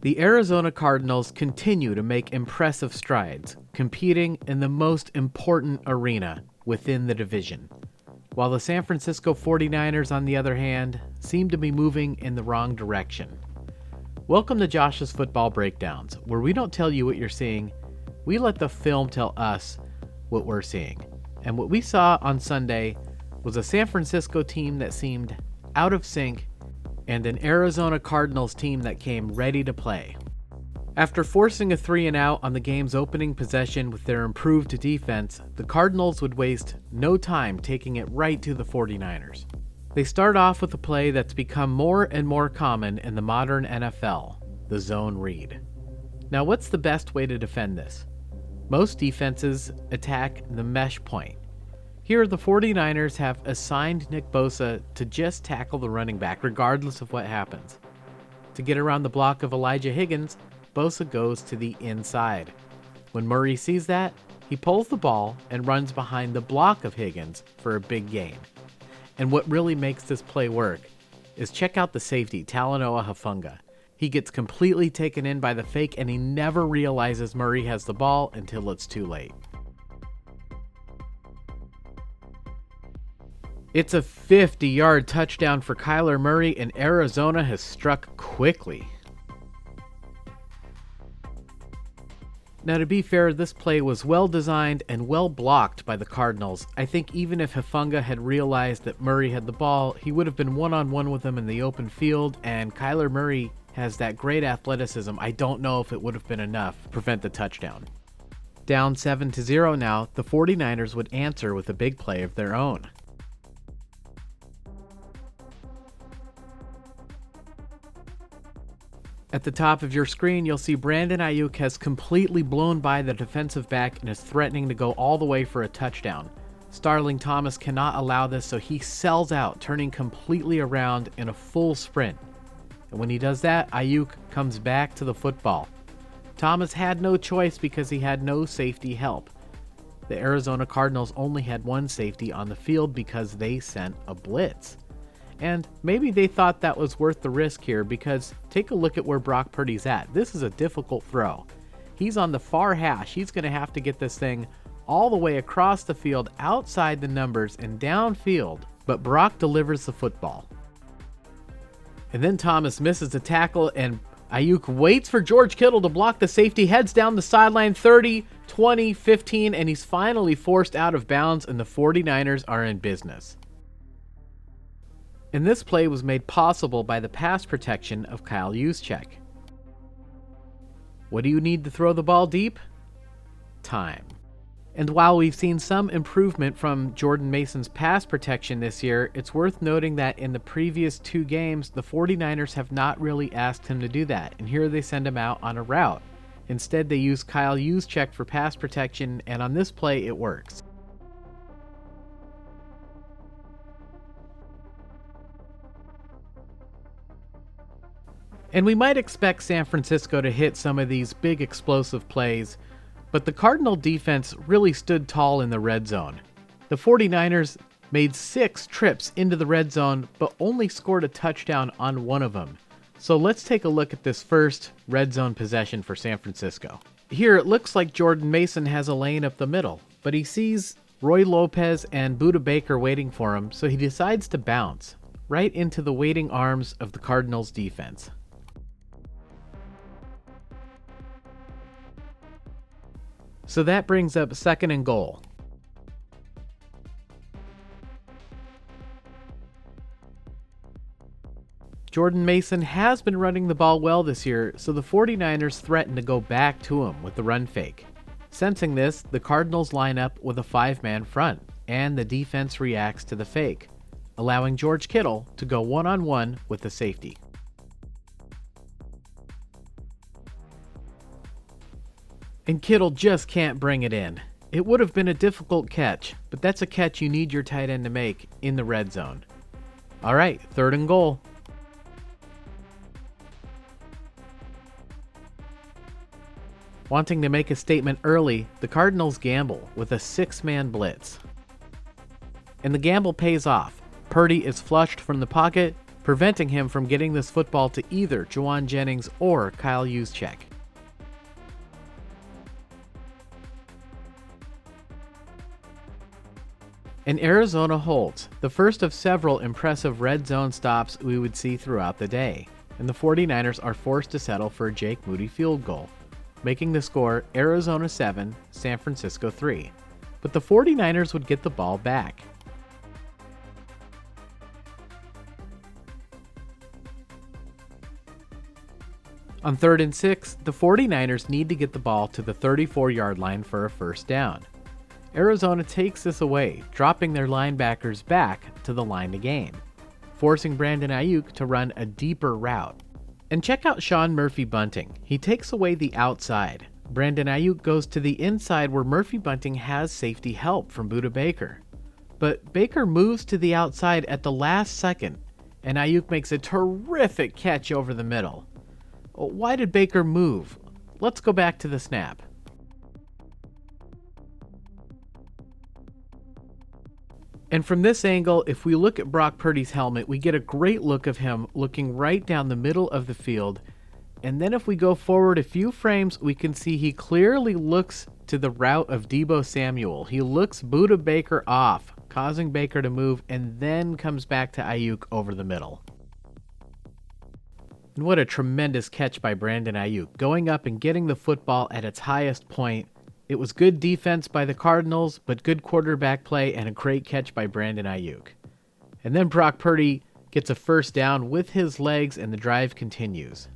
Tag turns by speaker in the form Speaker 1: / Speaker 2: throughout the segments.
Speaker 1: The Arizona Cardinals continue to make impressive strides, competing in the most important arena within the division, while the San Francisco 49ers, on the other hand, seem to be moving in the wrong direction. Welcome to Josh's Football Breakdowns, where we don't tell you what you're seeing, we let the film tell us what we're seeing. And what we saw on Sunday was a San Francisco team that seemed out of sync and an Arizona Cardinals team that came ready to play. After forcing a 3-and-out on the game's opening possession with their improved defense, the Cardinals would waste no time taking it right to the 49ers. They start off with a play that's become more and more common in the modern NFL, the zone read. Now, what's the best way to defend this? Most defenses attack the mesh point. Here, the 49ers have assigned Nick Bosa to just tackle the running back regardless of what happens. To get around the block of Elijah Higgins, Bosa goes to the inside. When Murray sees that, he pulls the ball and runs behind the block of Higgins for a big gain. And what really makes this play work is check out the safety, Talanoa Hufanga. He gets completely taken in by the fake and he never realizes Murray has the ball until it's too late. It's a 50-yard touchdown for Kyler Murray, and Arizona has struck quickly. Now, to be fair, this play was well designed and well blocked by the Cardinals. I think even if Hufanga had realized that Murray had the ball, he would have been one-on-one with him in the open field, and Kyler Murray has that great athleticism. I don't know if it would have been enough to prevent the touchdown. Down 7-0 now, the 49ers would answer with a big play of their own. At the top of your screen, you'll see Brandon Ayuk has completely blown by the defensive back and is threatening to go all the way for a touchdown. Starling Thomas cannot allow this, so he sells out, turning completely around in a full sprint. And when he does that, Ayuk comes back to the football. Thomas had no choice because he had no safety help. The Arizona Cardinals only had one safety on the field because they sent a blitz. And maybe they thought that was worth the risk here, because take a look at where Brock Purdy's at. This is a difficult throw. He's on the far hash. He's going to have to get this thing all the way across the field, outside the numbers and downfield. But Brock delivers the football. And then Thomas misses a tackle, and Ayuk waits for George Kittle to block the safety, heads down the sideline 30, 20, 15, and he's finally forced out of bounds, and the 49ers are in business. And this play was made possible by the pass protection of Kyle Juszczyk. What do you need to throw the ball deep? Time. And while we've seen some improvement from Jordan Mason's pass protection this year, it's worth noting that in the previous 2 games, the 49ers have not really asked him to do that, and here they send him out on a route. Instead, they use Kyle Juszczyk for pass protection, and on this play, it works. And we might expect San Francisco to hit some of these big explosive plays, but the Cardinal defense really stood tall in the red zone. The 49ers made 6 trips into the red zone, but only scored a touchdown on one of them. So let's take a look at this first red zone possession for San Francisco. Here it looks like Jordan Mason has a lane up the middle, but he sees Roy Lopez and Budda Baker waiting for him, so he decides to bounce right into the waiting arms of the Cardinals defense. So that brings up 2nd and goal. Jordan Mason has been running the ball well this year, so the 49ers threaten to go back to him with the run fake. Sensing this, the Cardinals line up with a 5-man front, and the defense reacts to the fake, allowing George Kittle to go one-on-one with the safety. And Kittle just can't bring it in. It would have been a difficult catch, but that's a catch you need your tight end to make in the red zone. All right, 3rd and goal. Wanting to make a statement early, the Cardinals gamble with a 6-man blitz. And the gamble pays off. Purdy is flushed from the pocket, preventing him from getting this football to either Juwan Jennings or Kyle Juszczyk. And Arizona holds, the first of several impressive red zone stops we would see throughout the day, and the 49ers are forced to settle for a Jake Moody field goal, making the score Arizona 7, San Francisco 3. But the 49ers would get the ball back. On 3rd and 6, the 49ers need to get the ball to the 34-yard line for a first down. Arizona takes this away, dropping their linebackers back to the line to gain, forcing Brandon Ayuk to run a deeper route. And check out Sean Murphy-Bunting. He takes away the outside. Brandon Ayuk goes to the inside where Murphy-Bunting has safety help from Budda Baker. But Baker moves to the outside at the last second, and Ayuk makes a terrific catch over the middle. Why did Baker move? Let's go back to the snap. And from this angle, if we look at Brock Purdy's helmet, we get a great look of him looking right down the middle of the field. And then if we go forward a few frames, we can see he clearly looks to the route of Deebo Samuel. He looks Budda Baker off, causing Baker to move, and then comes back to Ayuk over the middle. And what a tremendous catch by Brandon Ayuk, going up and getting the football at its highest point. It was good defense by the Cardinals, but good quarterback play and a great catch by Brandon Ayuk. And then Brock Purdy gets a first down with his legs and the drive continues.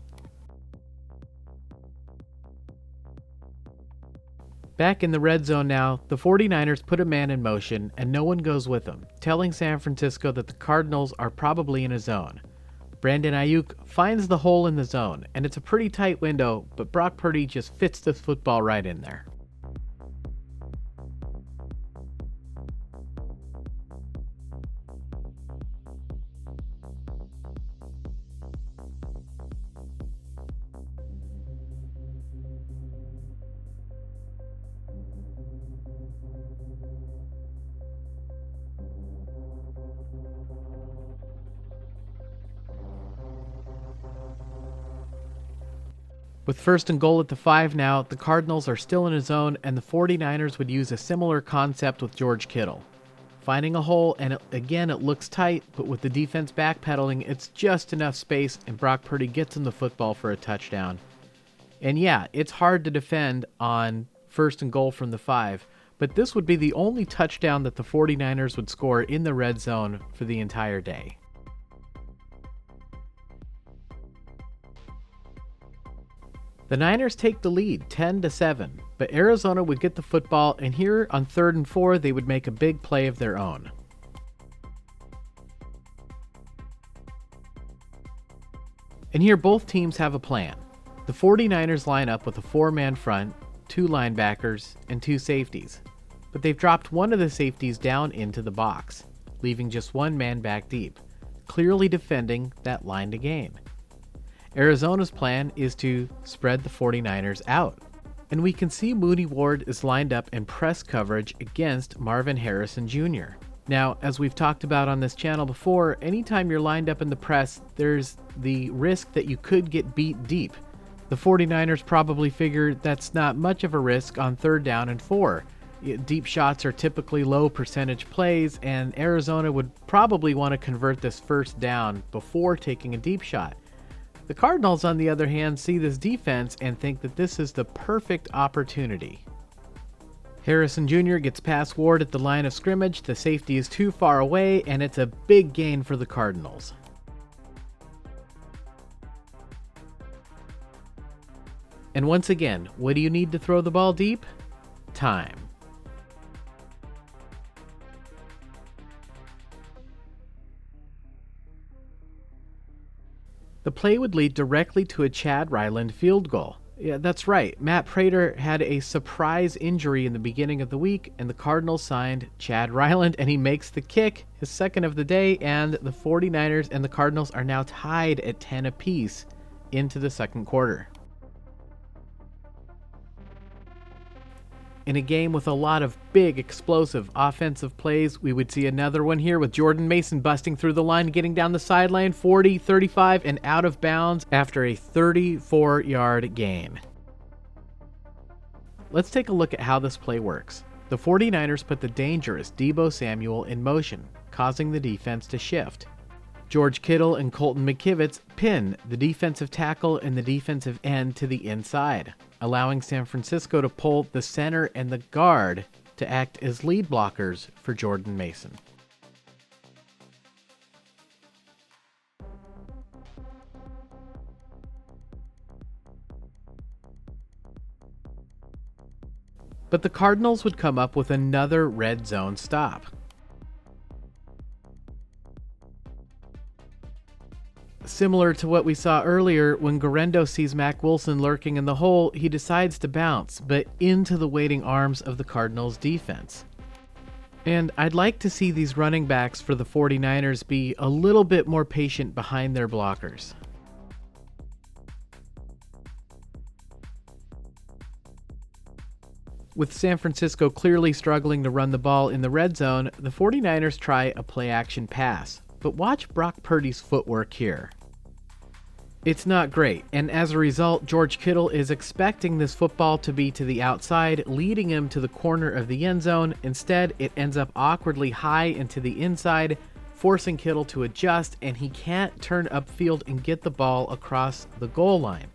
Speaker 1: Back in the red zone now, the 49ers put a man in motion and no one goes with them, telling San Francisco that the Cardinals are probably in a zone. Brandon Ayuk finds the hole in the zone, and it's a pretty tight window, but Brock Purdy just fits this football right in there. With 1st and goal at the 5 now, the Cardinals are still in a zone, and the 49ers would use a similar concept with George Kittle. Finding a hole, and again it looks tight, but with the defense backpedaling, it's just enough space, and Brock Purdy gets him the football for a touchdown. And yeah, it's hard to defend on 1st and goal from the 5, but this would be the only touchdown that the 49ers would score in the red zone for the entire day. The Niners take the lead 10-7, but Arizona would get the football, and here on 3rd and 4 they would make a big play of their own. And here both teams have a plan. The 49ers line up with a 4-man front, 2 linebackers, and 2 safeties, but they've dropped one of the safeties down into the box, leaving just 1 man back deep, clearly defending that line to gain. Arizona's plan is to spread the 49ers out, and we can see Moody Ward is lined up in press coverage against Marvin Harrison Jr. Now, as we've talked about on this channel before, anytime you're lined up in the press, there's the risk that you could get beat deep. The 49ers probably figured that's not much of a risk on 3rd down and 4. Deep shots are typically low percentage plays, and Arizona would probably want to convert this first down before taking a deep shot. The Cardinals, on the other hand, see this defense and think that this is the perfect opportunity. Harrison Jr. gets past Ward at the line of scrimmage, the safety is too far away, and it's a big gain for the Cardinals. And once again, what do you need to throw the ball deep? Time. The play would lead directly to a Chad Ryland field goal. Yeah, that's right. Matt Prater had a surprise injury in the beginning of the week, and the Cardinals signed Chad Ryland, and he makes the kick, his 2nd of the day, and the 49ers and the Cardinals are now tied at 10 apiece into the 2nd quarter. In a game with a lot of big, explosive offensive plays, we would see another one here with Jordan Mason busting through the line, getting down the sideline, 40, 35, and out of bounds after a 34-yard gain. Let's take a look at how this play works. The 49ers put the dangerous Deebo Samuel in motion, causing the defense to shift. George Kittle and Colton McKivitz pin the defensive tackle and the defensive end to the inside, allowing San Francisco to pull the center and the guard to act as lead blockers for Jordan Mason. But the Cardinals would come up with another red zone stop. Similar to what we saw earlier, when Guerrero sees Mack Wilson lurking in the hole, he decides to bounce, but into the waiting arms of the Cardinals defense. And I'd like to see these running backs for the 49ers be a little bit more patient behind their blockers. With San Francisco clearly struggling to run the ball in the red zone, the 49ers try a play-action pass. But watch Brock Purdy's footwork here. It's not great, and as a result, George Kittle is expecting this football to be to the outside, leading him to the corner of the end zone. Instead, it ends up awkwardly high into the inside, forcing Kittle to adjust, and he can't turn upfield and get the ball across the goal line.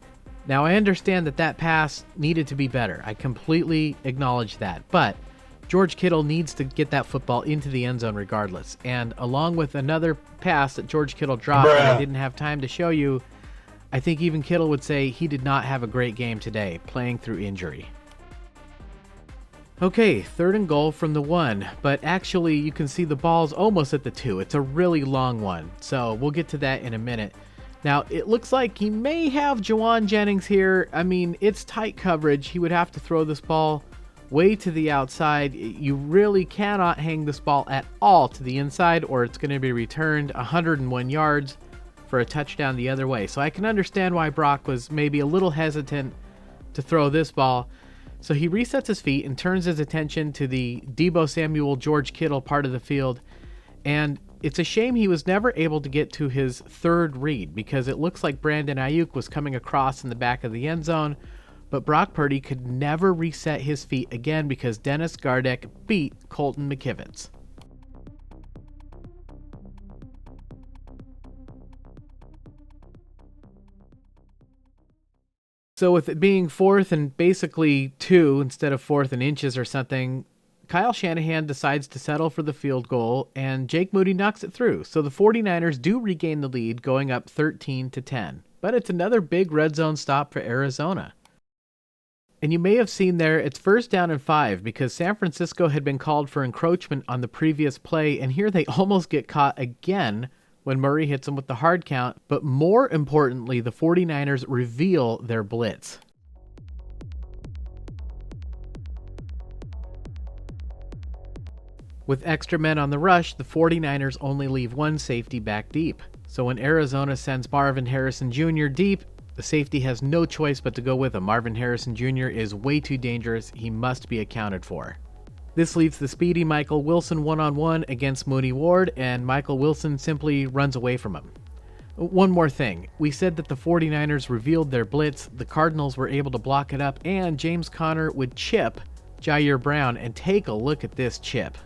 Speaker 1: Now, I understand that pass needed to be better. I completely acknowledge that, but George Kittle needs to get that football into the end zone regardless. And along with another pass that George Kittle dropped that I didn't have time to show you, I think even Kittle would say he did not have a great game today, playing through injury. Okay, 3rd and goal from the 1, but actually you can see the ball's almost at the 2. It's a really long one, so we'll get to that in a minute. Now, it looks like he may have Juwan Jennings here. I mean, it's tight coverage. He would have to throw this ball way to the outside. You really cannot hang this ball at all to the inside, or it's going to be returned 101 yards for a touchdown the other way. So I can understand why Brock was maybe a little hesitant to throw this ball. So he resets his feet and turns his attention to the Deebo Samuel, George Kittle part of the field. And it's a shame he was never able to get to his 3rd read, because it looks like Brandon Ayuk was coming across in the back of the end zone. But Brock Purdy could never reset his feet again because Dennis Gardeck beat Colton McKivitz. So with it being 4th and basically 2 instead of 4th and inches or something, Kyle Shanahan decides to settle for the field goal, and Jake Moody knocks it through. So the 49ers do regain the lead, going up 13-10. But it's another big red zone stop for Arizona. And you may have seen there, it's 1st down and 5 because San Francisco had been called for encroachment on the previous play, and here they almost get caught again when Murray hits them with the hard count. But more importantly, the 49ers reveal their blitz. With extra men on the rush, the 49ers only leave one safety back deep. So when Arizona sends Marvin Harrison Jr. deep, the safety has no choice but to go with him. Marvin Harrison Jr. is way too dangerous. He must be accounted for. This leaves the speedy Michael Wilson one-on-one against Mooney Ward, and Michael Wilson simply runs away from him. One more thing. We said that the 49ers revealed their blitz, the Cardinals were able to block it up, and James Conner would chip Jair Brown, and take a look at this chip.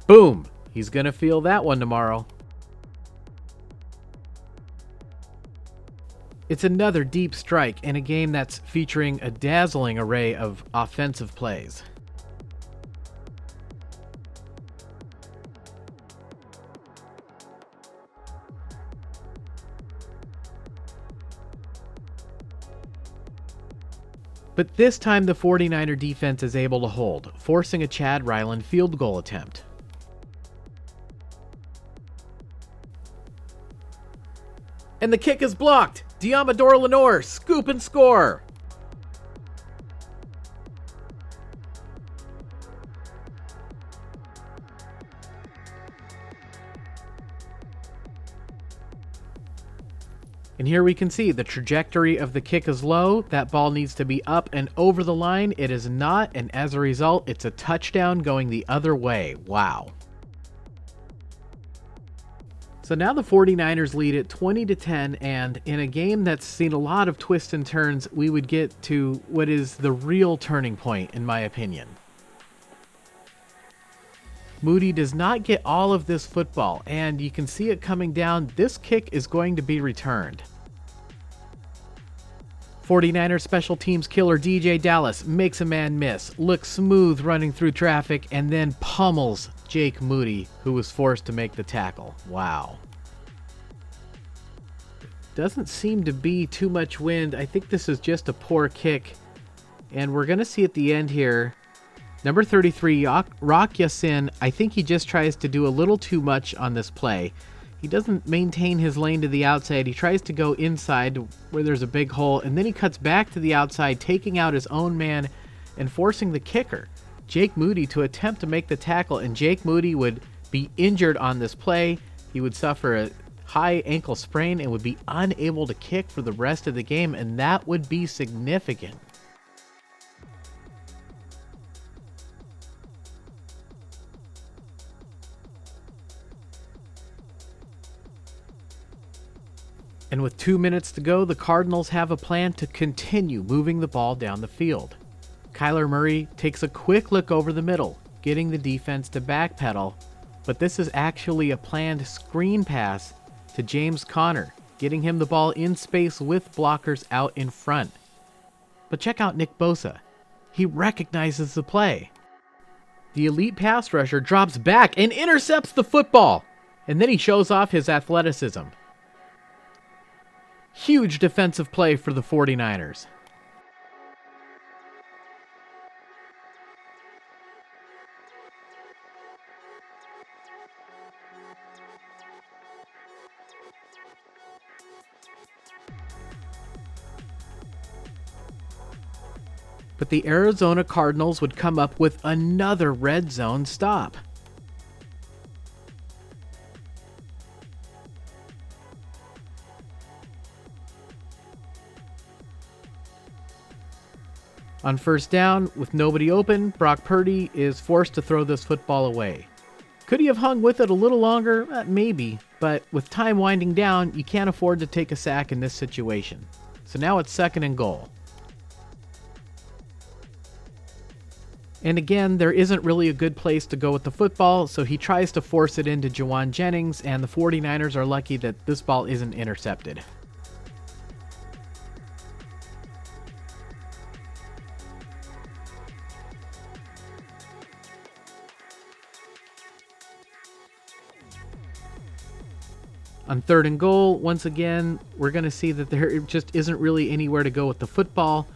Speaker 1: Boom! He's gonna feel that one tomorrow. It's another deep strike in a game that's featuring a dazzling array of offensive plays. But this time the 49er defense is able to hold, forcing a Chad Ryland field goal attempt. And the kick is blocked! Diamador Lenore, scoop and score! And here we can see the trajectory of the kick is low. That ball needs to be up and over the line. It is not, and as a result, it's a touchdown going the other way. Wow. So now the 49ers lead it 20-10, and in a game that's seen a lot of twists and turns, we would get to what is the real turning point, in my opinion. Moody does not get all of this football, and you can see it coming down. This kick is going to be returned. 49ers special teams killer DJ Dallas makes a man miss, looks smooth running through traffic, and then pummels Jake Moody, who was forced to make the tackle. Wow. Doesn't seem to be too much wind. I think this is just a poor kick, and we're going to see at the end here, number 33, Rock Yassin, I think he just tries to do a little too much on this play. He doesn't maintain his lane to the outside. He tries to go inside where there's a big hole, and then he cuts back to the outside, taking out his own man and forcing the kicker, Jake Moody, to attempt to make the tackle, and Jake Moody would be injured on this play. He would suffer a high ankle sprain and would be unable to kick for the rest of the game, and that would be significant. And with 2 minutes to go, the Cardinals have a plan to continue moving the ball down the field. Kyler Murray takes a quick look over the middle, getting the defense to backpedal, but this is actually a planned screen pass to James Conner, getting him the ball in space with blockers out in front. But check out Nick Bosa. He recognizes the play. The elite pass rusher drops back and intercepts the football, and then he shows off his athleticism. Huge defensive play for the 49ers. But the Arizona Cardinals would come up with another red zone stop. On first down, with nobody open, Brock Purdy is forced to throw this football away. Could he have hung with it a little longer? Maybe, but with time winding down, you can't afford to take a sack in this situation. So now it's 2nd and goal. And again, there isn't really a good place to go with the football, so he tries to force it into Juwan Jennings, and the 49ers are lucky that this ball isn't intercepted. On 3rd and goal, once again, we're going to see that there just isn't really anywhere to go with the football.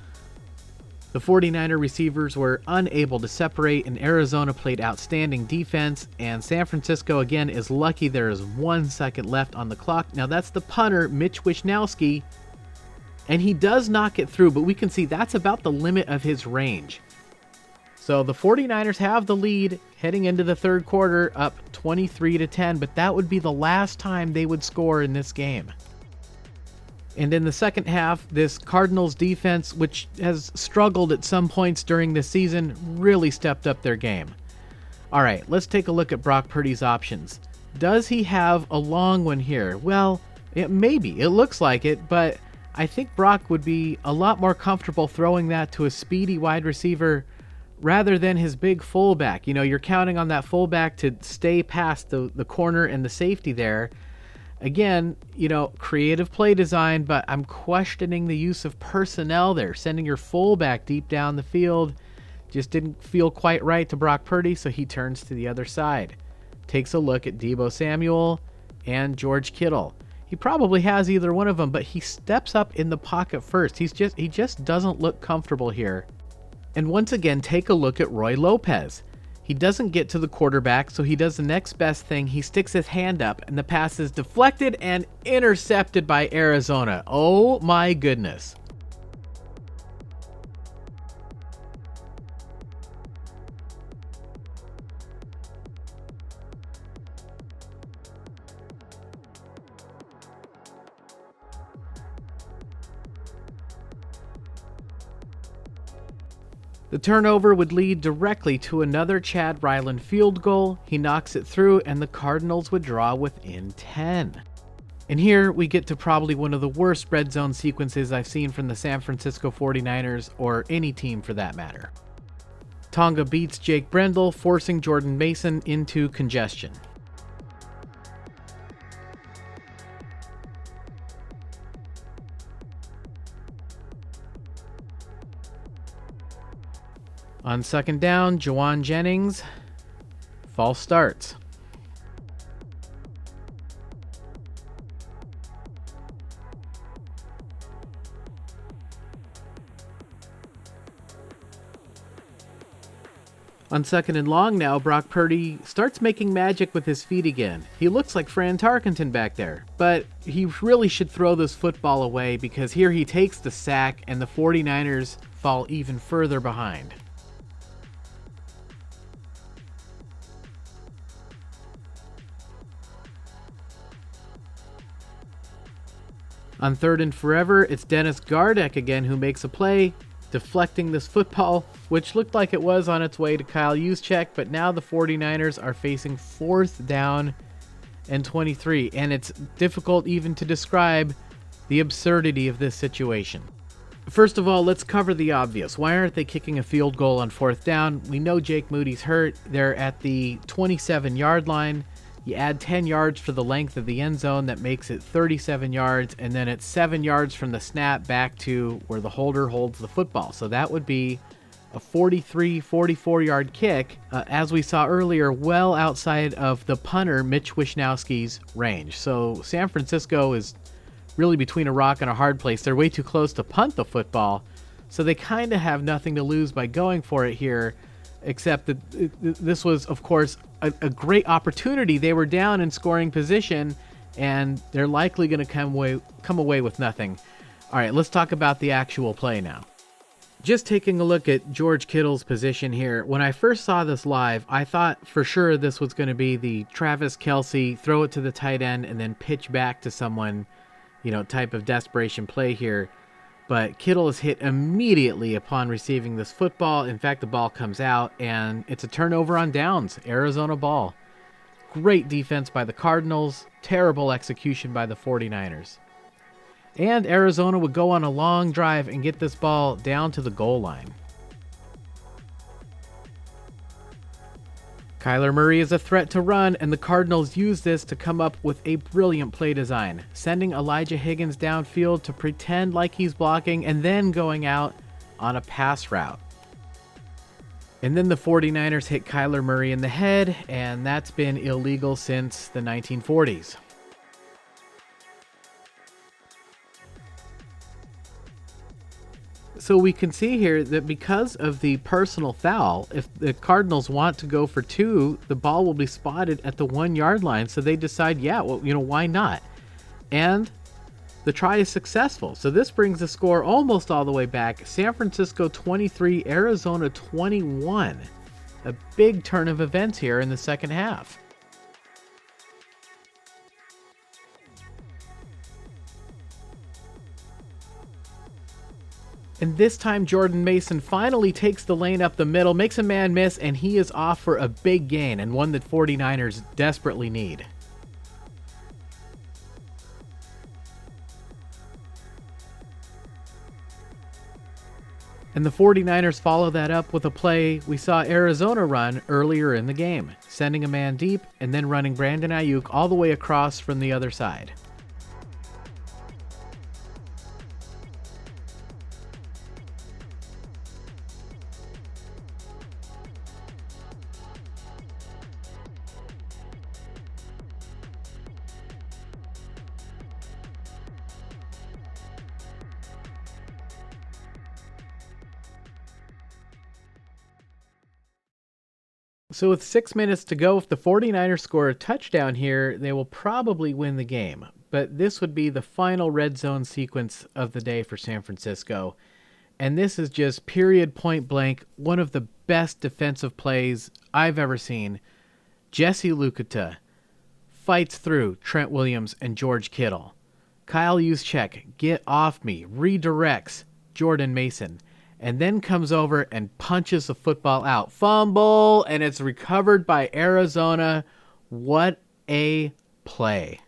Speaker 1: The 49er receivers were unable to separate, and Arizona played outstanding defense, and San Francisco, again, is lucky there is 1 second left on the clock. Now, that's the punter, Mitch Wishnowsky, and he does knock it through, but we can see that's about the limit of his range. So the 49ers have the lead heading into the 3rd quarter, up 23-10, but that would be the last time they would score in this game. And in the second half, this Cardinals defense, which has struggled at some points during the season, really stepped up their game. All right, let's take a look at Brock Purdy's options. Does he have a long one here? Well, maybe. It looks like it, but I think Brock would be a lot more comfortable throwing that to a speedy wide receiver rather than his big fullback. You know, you're counting on that fullback to stay past the corner and the safety there. Again, you know, creative play design, but I'm questioning the use of personnel there. Sending your fullback deep down the field just didn't feel quite right to Brock Purdy, so he turns to the other side. Takes a look at Deebo Samuel and George Kittle. He probably has either one of them, but he steps up in the pocket first. He just doesn't look comfortable here. And once again, take a look at Roy Lopez. He doesn't get to the quarterback, so he does the next best thing. He sticks his hand up, and the pass is deflected and intercepted by Arizona. Oh my goodness. The turnover would lead directly to another Chad Ryland field goal. He knocks it through, and the Cardinals would draw within 10. And here we get to probably one of the worst red zone sequences I've seen from the San Francisco 49ers, or any team for that matter. Tonga beats Jake Brendel, forcing Jordan Mason into congestion. On second down, Jawan Jennings, false starts. On second and long now, Brock Purdy starts making magic with his feet again. He looks like Fran Tarkenton back there, but he really should throw this football away because here he takes the sack and the 49ers fall even further behind. On third and forever, it's Dennis Gardeck again who makes a play, deflecting this football, which looked like it was on its way to Kyle Juszczyk, but now the 49ers are facing 4th down and 23, and it's difficult even to describe the absurdity of this situation. First of all, let's cover the obvious. Why aren't they kicking a field goal on 4th down? We know Jake Moody's hurt. They're at the 27-yard line. You add 10 yards for the length of the end zone, that makes it 37 yards, and then it's 7 yards from the snap back to where the holder holds the football. So that would be a 43, 44-yard kick, as we saw earlier, well outside of the punter, Mitch Wishnowski's range. So San Francisco is really between a rock and a hard place. They're way too close to punt the football, so they kind of have nothing to lose by going for it here, except that this was, of course, a great opportunity. They were down in scoring position, and they're likely going to come away with nothing. All right, let's talk about the actual play now. Just taking a look at George Kittle's position here. When I first saw this live, I thought for sure this was going to be the Travis Kelce, throw it to the tight end, and then pitch back to someone, type of desperation play here. But Kittle is hit immediately upon receiving this football. In fact, the ball comes out, and it's a turnover on downs. Arizona ball. Great defense by the Cardinals. Terrible execution by the 49ers. And Arizona would go on a long drive and get this ball down to the goal line. Kyler Murray is a threat to run, and the Cardinals use this to come up with a brilliant play design, sending Elijah Higgins downfield to pretend like he's blocking and then going out on a pass route. And then the 49ers hit Kyler Murray in the head, and that's been illegal since the 1940s. So we can see here that because of the personal foul, if the Cardinals want to go for 2, the ball will be spotted at the 1-yard line. So they decide, why not? And the try is successful. So this brings the score almost all the way back. San Francisco 23, Arizona 21. A big turn of events here in the second half. And this time Jordan Mason finally takes the lane up the middle, makes a man miss, and he is off for a big gain, and one that 49ers desperately need. And the 49ers follow that up with a play we saw Arizona run earlier in the game, sending a man deep and then running Brandon Ayuk all the way across from the other side. So with 6 minutes to go, if the 49ers score a touchdown here, they will probably win the game. But this would be the final red zone sequence of the day for San Francisco. And this is just period point blank, one of the best defensive plays I've ever seen. Jesse Luketa fights through Trent Williams and George Kittle. Kyle Juszczyk, get off me, redirects Jordan Mason. and then comes over and punches the football out. Fumble, and it's recovered by Arizona. What a play.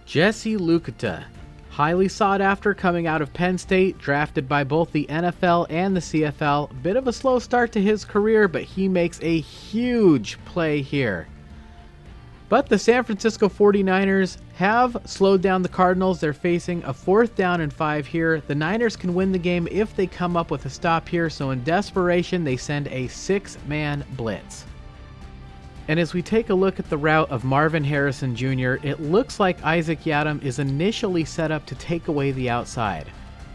Speaker 1: Jesse Luketa, highly sought after coming out of Penn State, drafted by both the NFL and the CFL. Bit of a slow start to his career, but he makes a huge play here. But the San Francisco 49ers have slowed down the Cardinals. They're facing a 4th down and 5 here. The Niners can win the game if they come up with a stop here, so in desperation, they send a 6-man blitz. And as we take a look at the route of Marvin Harrison Jr., it looks like Isaac Yiadom is initially set up to take away the outside.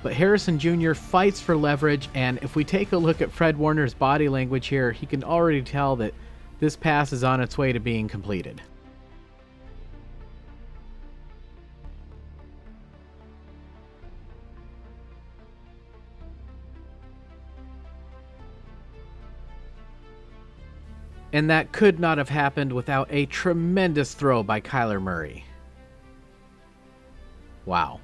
Speaker 1: But Harrison Jr. fights for leverage, and if we take a look at Fred Warner's body language here, he can already tell that this pass is on its way to being completed. And that could not have happened without a tremendous throw by Kyler Murray. Wow.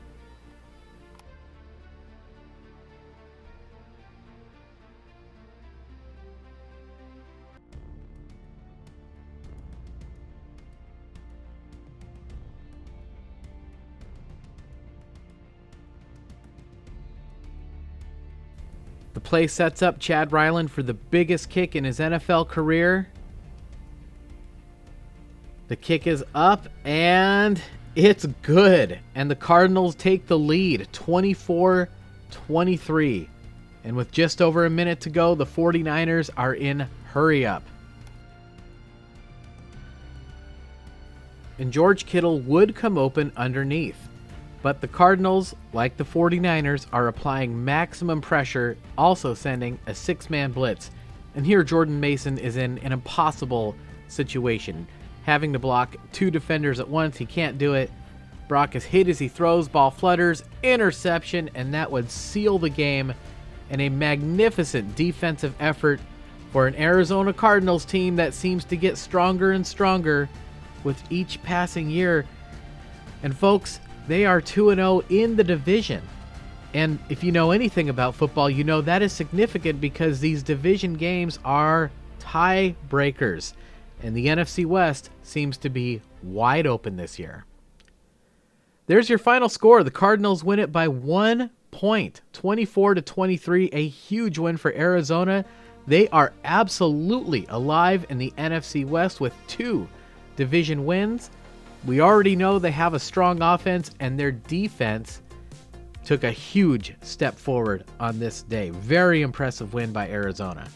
Speaker 1: The play sets up Chad Ryland for the biggest kick in his NFL career. The kick is up, and it's good. And the Cardinals take the lead, 24-23. And with just over a minute to go, the 49ers are in hurry up. And George Kittle would come open underneath. But the Cardinals, like the 49ers, are applying maximum pressure, also sending a 6-man blitz. And here Jordan Mason is in an impossible situation. Having to block 2 defenders at once, he can't do it. Brock is hit as he throws, ball flutters, interception, and that would seal the game. And a magnificent defensive effort for an Arizona Cardinals team that seems to get stronger and stronger with each passing year. And folks, they are 2-0 in the division. And if you know anything about football, you know that is significant because these division games are tie breakers. And the NFC West seems to be wide open this year. There's your final score. The Cardinals win it by 1 point, 24-23, a huge win for Arizona. They are absolutely alive in the NFC West with 2 division wins. We already know they have a strong offense, and their defense took a huge step forward on this day. Very impressive win by Arizona.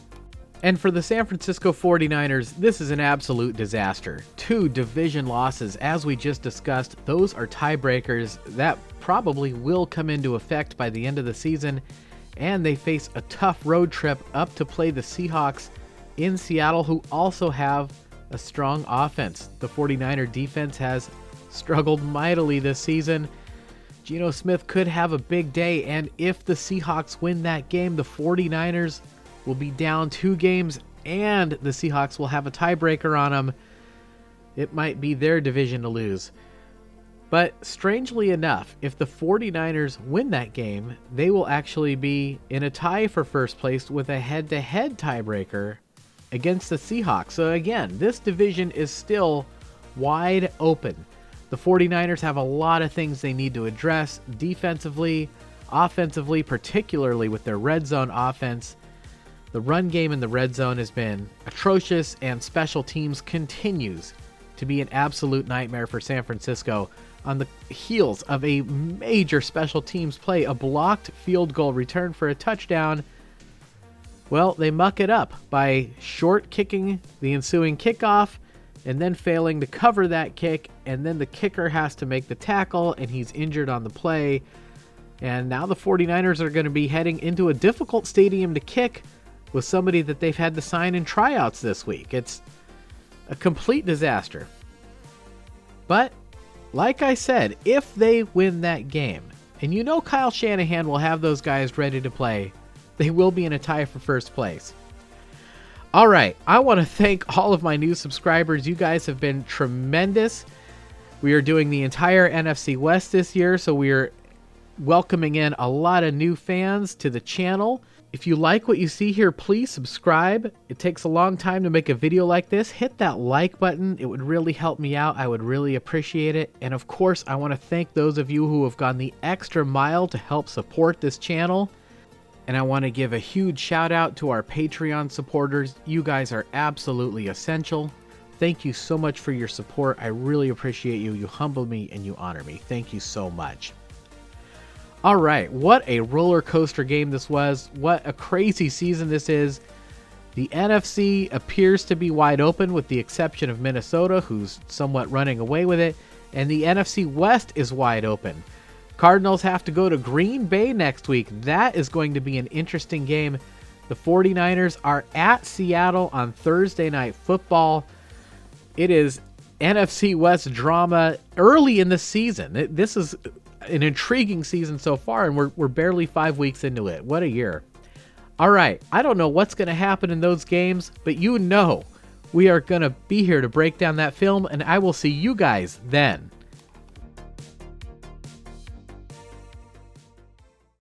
Speaker 1: And for the San Francisco 49ers, this is an absolute disaster. 2 division losses, as we just discussed. Those are tiebreakers that probably will come into effect by the end of the season. And they face a tough road trip up to play the Seahawks in Seattle, who also have a strong offense. The 49er defense has struggled mightily this season. Geno Smith could have a big day, and if the Seahawks win that game, the 49ers will be down 2 games, and the Seahawks will have a tiebreaker on them. It might be their division to lose. But strangely enough, if the 49ers win that game, they will actually be in a tie for first place with a head-to-head tiebreaker against the Seahawks. So again, this division is still wide open. The 49ers have a lot of things they need to address defensively, offensively, particularly with their red zone offense. The run game in the red zone has been atrocious, and special teams continues to be an absolute nightmare for San Francisco on the heels of a major special teams play, a blocked field goal return for a touchdown. Well, they muck it up by short kicking the ensuing kickoff, and then failing to cover that kick, and then the kicker has to make the tackle, and he's injured on the play. And now the 49ers are going to be heading into a difficult stadium to kick with somebody that they've had to sign in tryouts this week. It's a complete disaster. But, like I said, if they win that game, and you know Kyle Shanahan will have those guys ready to play, they will be in a tie for first place. All right, I want to thank all of my new subscribers. You guys have been tremendous. We are doing the entire NFC West this year, so we are welcoming in a lot of new fans to the channel. If you like what you see here, please subscribe. It takes a long time to make a video like this. Hit that like button. It would really help me out. I would really appreciate it. And of course, I want to thank those of you who have gone the extra mile to help support this channel. And I want to give a huge shout out to our Patreon supporters. You guys are absolutely essential. Thank you so much for your support. I really appreciate you. You humble me and you honor me. Thank you so much. All right, what a roller coaster game this was. What a crazy season this is. The NFC appears to be wide open with the exception of Minnesota, who's somewhat running away with it. And the NFC West is wide open. Cardinals have to go to Green Bay next week. That is going to be an interesting game. The 49ers are at Seattle on Thursday Night Football. It is NFC West drama early in the season. This is an intriguing season so far, and we're barely 5 weeks into it. What a year. All right, I don't know what's going to happen in those games, but you know we are going to be here to break down that film, and I will see you guys then.